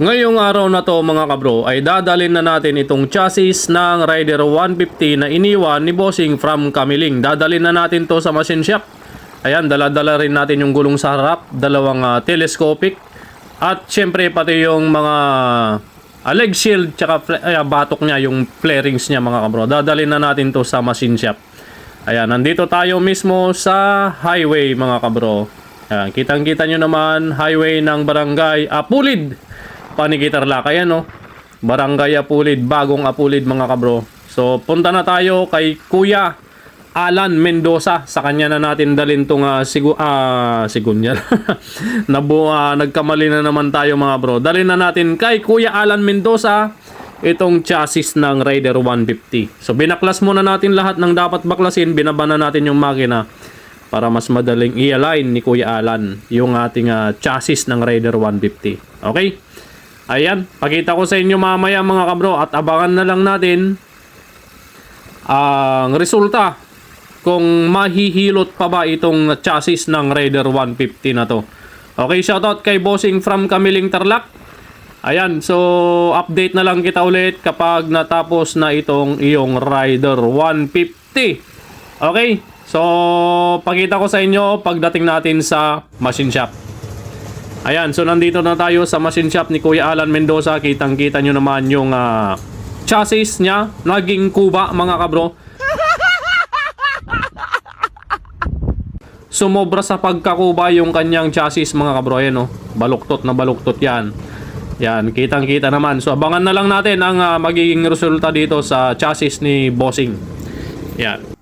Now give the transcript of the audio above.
Ngayong araw na to mga kabro ay dadalhin na natin itong chassis ng Rider 150 na iniwan ni Bossing from Kamiling. Dadalhin na natin to sa machine shop. Ayan, dala-dala rin natin yung gulong sa harap, dalawang telescopic at syempre pati yung mga leg shield tsaka batok niya, yung flarings niya mga kabro. Dadalhin na natin to sa machine shop. Ayan, nandito tayo mismo sa highway mga kabro. Ayan, kitang-kita nyo naman highway ng Barangay Apulid, Panigitarlac. Ayan no, Barangay Apulid, bagong Apulid mga kabro. So punta na tayo kay Kuya Alan Mendoza. Sa kanya na natin dalhin tong sigunyal. Nagkamali na naman tayo mga bro. Dalhin na natin kay Kuya Alan Mendoza itong chassis ng Rider 150. So binaklas muna natin lahat ng dapat baklasin. Binaba na natin yung makina para mas madaling i-align ni Kuya Alan yung ating chassis ng Rider 150. Okay? Ayan, pakita ko sa inyo mamaya mga kabro at abangan na lang natin ang resulta kung mahihilot pa ba itong chassis ng Rider 150 na to. Okay, shoutout kay Bossing from Kamiling, Tarlac. Ayan, so update na lang kita ulit kapag natapos na itong iyong Rider 150. Okay, so pakita ko sa inyo pagdating natin sa machine shop. Ayan, so nandito na tayo sa machine shop ni Kuya Alan Mendoza. Kitang-kita nyo naman yung chassis niya. Naging kuba mga kabro. Sumobra sa pagkakuba yung kanyang chassis mga kabro. Ayan, baluktot na baluktot yan. Yan, kitang-kita naman. So abangan na lang natin ang magiging resulta dito sa chassis ni Bossing. Yan.